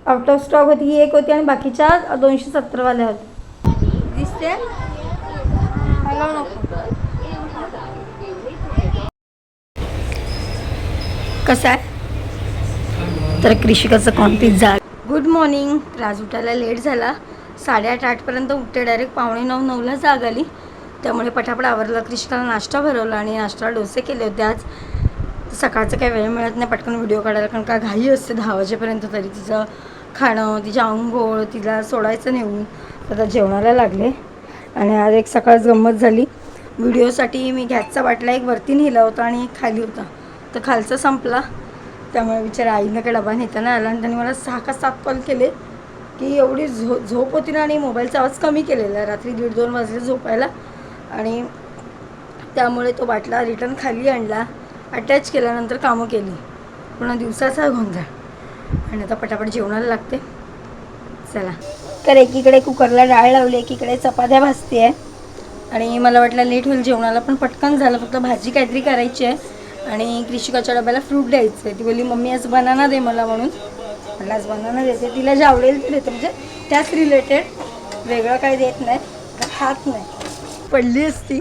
Out of stock होती, ही एक होती आणि बाकीच्या 270 वाल्या होत्या. दिसते हॅलो नको. कसं आहे तर कृषिकाचं कॉर्न पिझ्झा. Good morning. आज उठायला लेट झाला, 8:30-8पर्यंत उठते. डायरेक्ट 9:45-9ला जाग आली, त्यामुळे पटापट आवरलं. कृषिकाला नाश्ता भरवला आणि नाश्ता डोसे केले होते. आज सकाळचं काही वेळ मिळत नाही पटकन व्हिडिओ काढायला, कारण का घाई असते 10 वाजेपर्यंत. तरी तिचं खाणं, तिच्या अंघोळ, तिला सोडायचं नेऊन आता जेवणाला लागले. आणि आज एक सकाळच गंमत झाली. व्हिडिओसाठी मी गॅसचा बाटला एक वरती नेला होता आणि एक खाली होता, तर खालचा संपला. त्यामुळे बिचारा आईनं काही डबा नेता नाही आला आणि त्यांनी मला 6 का 7 कॉल केले की एवढी झोप होती ना. आणि मोबाईलचा आवाज कमी केलेला, रात्री 1:30-2 वाजले झोपायला. आणि त्यामुळे तो बाटला रिटर्न खाली आणला, अटॅच केल्यानंतर कामं केली. पुन्हा दिवसाचा गोंधळ. आणि आता पटापट जेवणाला लागते. चला. तर एकीकडे कुकरला डाळ लावली, एकीकडे चपात्या भाजते आहे. आणि मला वाटलं लेट होईल जेवणाला, पण पटकन झालं. फक्त भाजी काहीतरी करायची आहे आणि कृषिकाच्या डब्याला फ्रूट द्यायचं आहे. ती बोलली मम्मी आज बनाना दे मला, म्हणून म्हटलं आज बनाना देते. तिला जे आवडेल ते देते, म्हणजे त्याच रिलेटेड, वेगळं काही देत नाही, खात नाही. पडली असती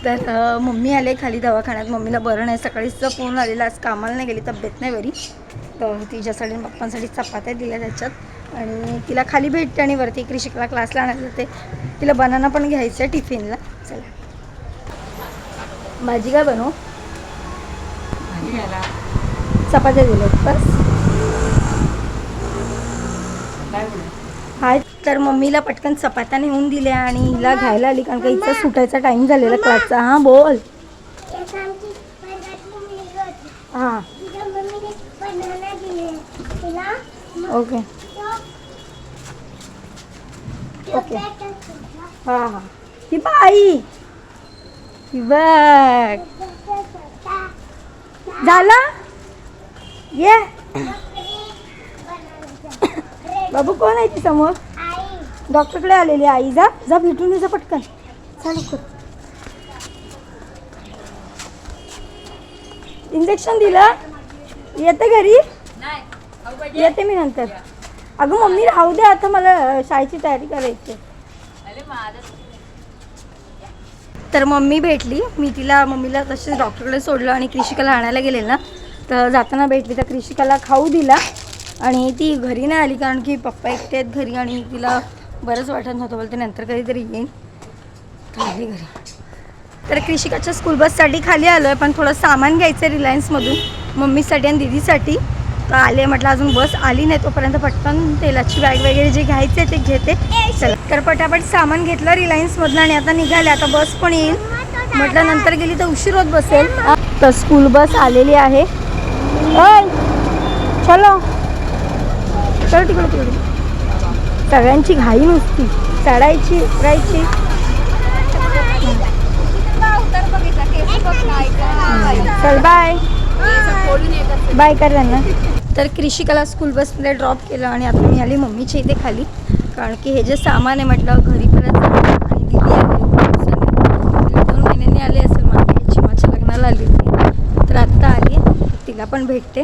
तर मम्मी आले खाली दवाखान्यात. मम्मीला बरं नाही, सकाळीच फोन आलेला, आज कामाला नाही गेली, तब्येत नाही बरी. तर तिच्यासाठी पप्पांसाठी चपात्या दिल्या त्याच्यात. आणि तिला खाली भेटते आणि वरती कृषिकला क्लासला आणायला जाते. तिला बनाना पण घ्यायचं आहे टिफिनला. चला. भाजी काय बनवू? चपात्या दिल्यात बस. हाय. तर मम्मीला पटकन चपात्या नेऊन दिल्या आणि हिला घ्यायला आली, कारण का हिचा सुटायचा टाईम झालेला क्लासचा. हां बोल. हां ओके ओके. हां हां. ही बाई ही बघ झालं ये. बाबू कोण आहे ती समोर? डॉक्टरकडे आलेली आई. जा जा भेटून ये, जा पटकन. चालू कर. इंजेक्शन दिलं. येते घरी? येते मी नंतर. अगं मम्मी राहू दे, आता मला शाळेची तयारी करायची. तर मम्मी भेटली. मी तिला मम्मीला तसेच डॉक्टरकडे सोडलं आणि कृषिकाला आणायला गेले ना, तर जाताना भेटली. तर कृषिकाला खाऊ दिला आणि ती घरी नाही आली, कारण की पप्पा एकटे आहेत घरी आणि तिला बरंच वाटत नव्हतं. बोलते नंतर कधीतरी येईन. तर आली घरी. तर कृषिकाच्या स्कूल बससाठी खाली आलो आहे, पण थोडं सामान घ्यायचं आहे रिलायन्समधून मम्मीसाठी आणि दीदीसाठी. तर आले, म्हटलं अजून बस आली नाही तोपर्यंत पटकन तेलाची बॅग वगैरे जे घ्यायचे ते घेते. चला. तर पटापट सामान घेतलं रिलायन्समधनं आणि आता निघाले. आता बस पण येईल, म्हटलं नंतर गेली तर उशीर होत बसेल. तर स्कूल बस आलेली आहे. ओय चलो चलो तिकडे तिकडे. सगळ्यांची घाई नुसती, चढायची उतरायची. चल बाय बाय कर त्यांना. तर कृषिकाला स्कूल बसमध्ये ड्रॉप केलं आणि आता मी आली मम्मीच्या इथे खाली, कारण की हे जे सामान आहे म्हटलं घरी परत. आणि दिदी आले 2 महिन्यांनी आले असेल, मागे चिमाच्या लग्नाला आली होती, तर आत्ता आली. तिला पण भेटते.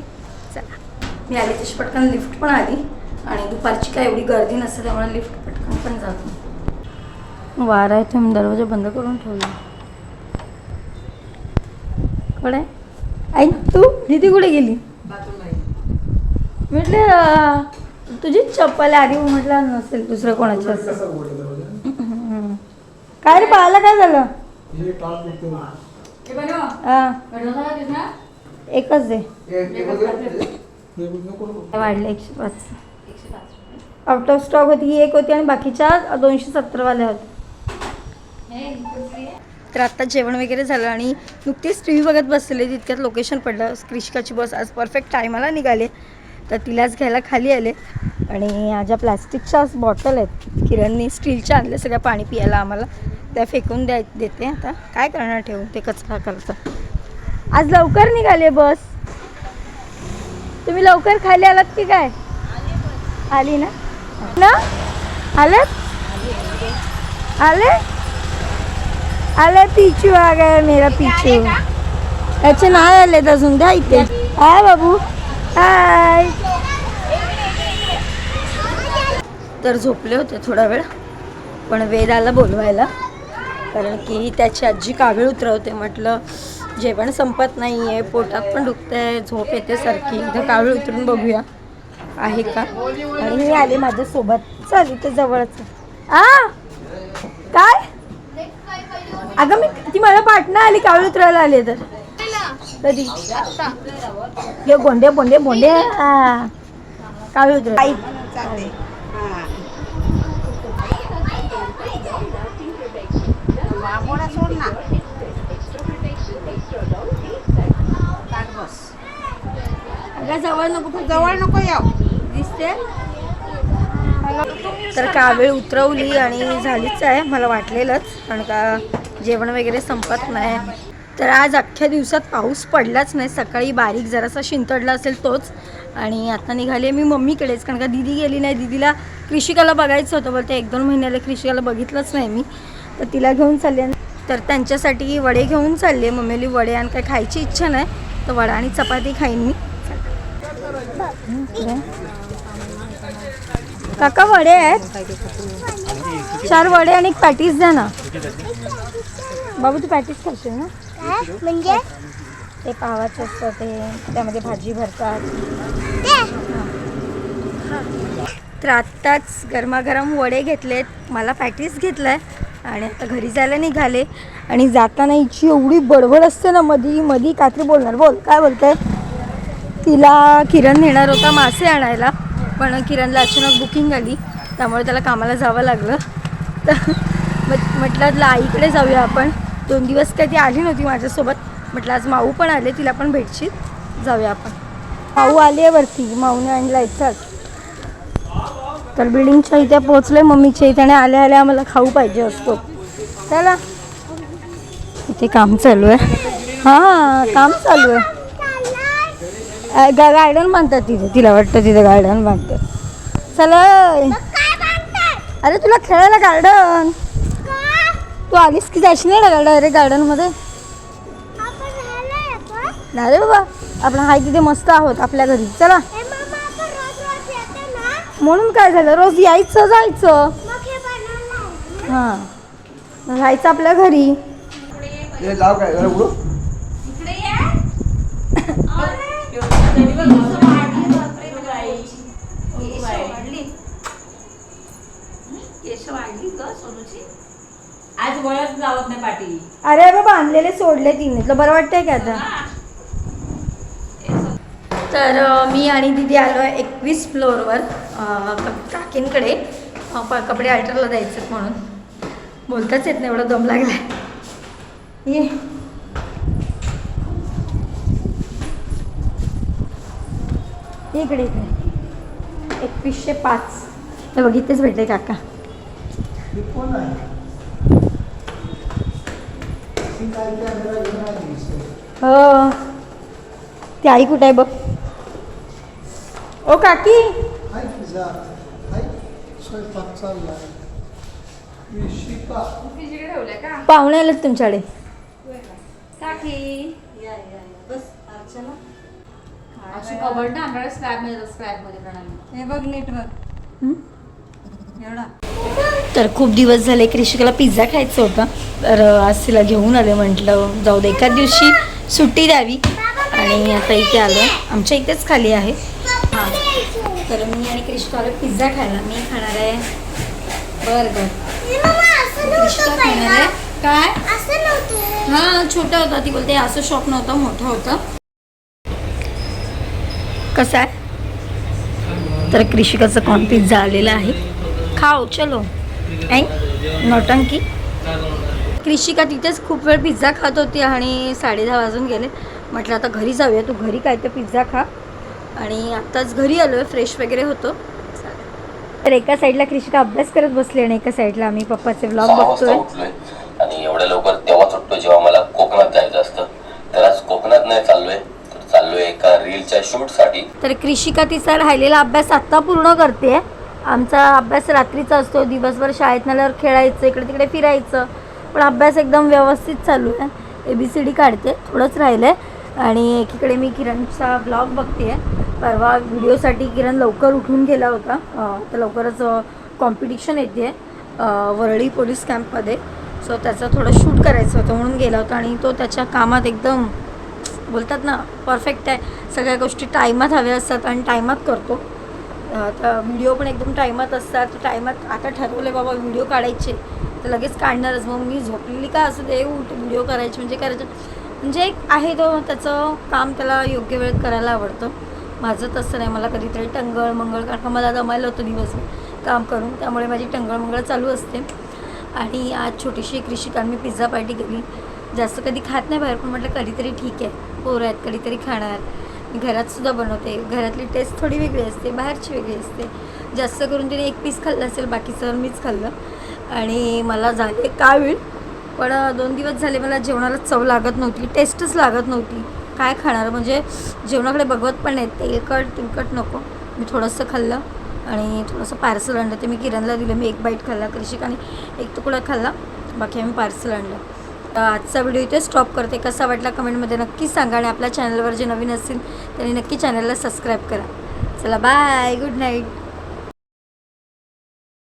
चला. मी आली तशी पटकन लिफ्ट पण आली आणि दुपारची काय एवढी गर्दी नसते, त्यामुळे लिफ्ट पटकन पण जातो. वारा आहे, तुम्ही दरवाजा बंद करून ठेवला. कडे आई तू दीदी कुठे गेली? म्हटलं तुझी चप्पल आधी, म्हटलं नसेल दुसरं कोणाची असेल. काय रे पाहायला काय झालं? एकच दे. वाढले 105. आउट ऑफ स्टॉक होती, ही एक होती आणि बाकीच्या 270 वाल्या होत्या. तर आत्ता जेवण वगैरे झालं आणि नुकतीच टी व्ही बघत बसलेले, तितक्यात लोकेशन पडलं. कृषिकाची बस आज परफेक्ट टायमाला निघाले, तर तिलाच घ्यायला खाली आले. आणि ज्या प्लॅस्टिकच्या बॉटल आहेत किरणनी स्टीलच्या आणल्या सगळ्या पाणी पियाला आम्हाला, त्या फेकून देते. आता काय करणार ठेवून ते कचरा करता. आज लवकर निघाले बस. तुम्ही लवकर खाली आलात की काय? आली ना ना आलेत आले आले. पिचू आ गया मेरा पिचू. याचे नाही आले अजून. द्या इथे. हाय बाबू. हाय तर झोपले होते थोडा वेळ, पण वेद आला बोलवायला, कारण की त्याची आजी कावीळ उतरवते. म्हटलं जेवण संपत नाही आहे, पोटात पण दुखतं आहे, झोप येते सारखी, तर कावीळ उतरून बघूया आहे का. आणि मी आले माझ्यासोबत, चल इथे जवळच. काय अगं मी ती मला पाटणं आली, कावीळ उतरायला आली. तर कधी ये बोंडे बोंडे बोंडे कावीळ उतरव. जवळ नको, जवळ नको याव दिसते. तर कावीळ उतरवली आणि झालीच आहे, मला वाटलेलंच, कारण का जेवण वगैरे संपत नाही. तर आज अख्ख्या दिवसात पाऊस पडलाच नाही, सकाळी बारीक जरासा शिंतडला असेल तोच. आणि आता निघाली मी मम्मीकडेच, कारण का दीदी गेली नाही. दीदीला कृषिकाला बघायचं होतं, बोलते 1-2 महिन्याला कृषिकाला बघितलंच नाही मी, तर तिला घेऊन चालले. तर त्यांच्यासाठी वडे घेऊन चालले. मम्मीला वडे आणि काय खायची इच्छा नाही, तर वडा आणि चपाती खाईन मी. काका वडे आहेत, 4 वडे आणि 1 पॅटीस द्या ना. बाबू तू पॅटीस खाशील ना? म्हणजे ते पावाचं असतं ते, त्यामध्ये भाजी भरतात. तर आत्ताच गरमागरम वडे घेतलेत, मला पॅटीस घेतलं आहे आणि आता घरी जायला निघाले. आणि जाताना हिची एवढी बडबड असते ना, मधी काहीतरी बोलणार. बोल काय बोलते. तिला किरण नेणार होता मासे आणायला, पण किरणला अचानक बुकिंग आली, त्यामुळे त्याला कामाला जावं लागलं. तर म्हटलं आईकडे जाऊया आपण. 2 दिवस काही ती आली नव्हती माझ्यासोबत, म्हटलं आज माऊ पण आले, तिला पण भेटशील, जाऊया आपण. माऊ आली आहे वरती, माऊने आणला इथंच. तर बिल्डिंगच्या इथे पोहोचले, मम्मीच्या इथे, आणि आल्या आल्या आम्हाला खाऊ पाहिजे असतो. चला इथे काम चालू आहे. हां काम चालू आहे. गार्डन बांधतात तिथे, तिला वाटतं तिथे गार्डन बांधतात. चला अरे तुला खेळायला गार्डन, तू आलीस की जायची नाही ना डायरेक्ट गार्डनमध्ये. नाही रे बाबा, आपण हाय तिथे मस्त आहोत आपल्या घरी. चला म्हणून काय झालं, रोज यायचं जायचं. हां जायचं आपल्या घरी. आज वळच लावत नाही पाठी. अरे बाबा आणलेले सोडले तिने, तुला बरं वाटतंय का आता. तर मी आणि दीदी आलो आहे 21 फ्लोअरवर काकींकडे, कपडे अल्टरला द्यायचं म्हणून. बोलताच येत नाही, एवढा दम लागलाय. ये इकडे इकडे 2105 हे बघितलेच भेटले काका. हो ती आई कुठे आहे बघ. ओ काकी पाहुणे आलेत तुमच्याकडे. काकी अशी कबड ना आम्हाला स्क्रॅप मध्ये प्रणाली. हे बघ नीट बघ एवढा. तर खूप दिवस झाले कृषिकाला पिझ्झा खायचं होतं, तर आज तिला घेऊन आले. म्हटलं जाऊ दे, एकाच दिवशी सुट्टी द्यावी. आणि आता इथे आलो, आमच्या इथेच खाली आहे. हां तर मी आणि कृषिका आलो पिझ्झा खायला. मी खाणार आहे बर्गर, कृषिका खाणार आहे काय. हां छोटा होता, ती बोलते असं शॉप नव्हतं, मोठं होतं. कसं आहे. तर कृषिकाचं कॉर्न पिझ्झा आलेला आहे, खाओ चलो. ऐ नौटंकी. कृषिका तिथेच खूप वेळ पिझ्झा खात होती आणि 10:30 वाजून गेले. म्हटलं आता घरी जाऊया, तू घरी काय ते पिझ्झा खा. आणि आत्ताच घरी आलो आहे, फ्रेश वगैरे होतो. तर एका साईडला कृषिका अभ्यास करत बसली आणि एका साईडला आम्ही पप्पाचे व्लॉग बघतोय. आणि एवढ्या लवकर तेव्हाच उठतो जेव्हा मला कोकणात जायचं असतं. तर आज कोकणात नाही चाललोय, तर चाललोय एका रीलच्या शूटसाठी. तर कृषिका तिचा राहिलेला अभ्यास आत्ता पूर्ण करते. आमचा अभ्यास रात्रीचा असतो, दिवसभर शाळेत आल्यावर खेळायचं, इकडे तिकडे फिरायचं, पण अभ्यास एकदम व्यवस्थित चालू आहे. ABCD काढते, थोडंच राहिलं आहे. आणि एकीकडे मी किरणचा ब्लॉग बघते आहे. परवा व्हिडिओसाठी किरण लवकर उठून गेला होता, तर लवकरच कॉम्पिटिशन येते वरळी पोलीस कॅम्पमध्ये. सो त्याचं थोडं शूट करायचं होतं म्हणून गेला होता आणि तो त्याच्या कामात एकदम बोलतात ना परफेक्ट आहे. सगळ्या गोष्टी टायमात हव्या असतात आणि टायमात करतो. तर व्हिडिओ पण एकदम टायमात असतात. टायमात आता ठरवलं बाबा व्हिडिओ काढायचे तर लगेच काढणारच. मग मी झोपलेली का असं ते व्हिडिओ करायचे म्हणजे करायचं म्हणजे एक आहे तो त्याचं काम त्याला योग्य वेळेत करायला आवडतं. माझं तसं नाही. मला कधीतरी टंगळ मंगळ कारण का मला दमायला होतं दिवसभर काम करून त्यामुळे माझी टंगळ मंगळ चालू असते. आणि आज छोटीशी एक ऋषिकाने मी पिझ्झा पार्टी केली. जास्त कधी खात नाही बाहेर पण म्हटलं कधीतरी ठीक आहे पोरं आहेत कधीतरी खाणार. मी घरातसुद्धा बनवते. घरातली टेस्ट थोडी वेगळी असते बाहेरची वेगळी असते. जास्त करून तिने एक पीस खाल्लं असेल बाकीचं मीच खाल्लं आणि मला झाले काय होईल पण 2 दिवस झाले मला जेवणाला चव लागत नव्हती. टेस्टच लागत नव्हती. काय खाणार म्हणजे जेवणाकडे बघवत पण नाही. तिखट नको. मी थोडंसं खाल्लं आणि थोडंसं पार्सल आणलं ते मी किरणला दिलं. मी एक बाईट खाल्ला कृषिकाने एक तुकडा खाल्ला बाकी आम्ही पार्सल आणलं. तर आजचा व्हिडिओ इथे स्टॉप करते. कसा वाटला कमेंटमध्ये नक्की सांगा आणि आपल्या चॅनलवर जे नवीन असतील त्यांनी नक्की चॅनलला सबस्क्राईब करा. चला बाय गुड नाईट.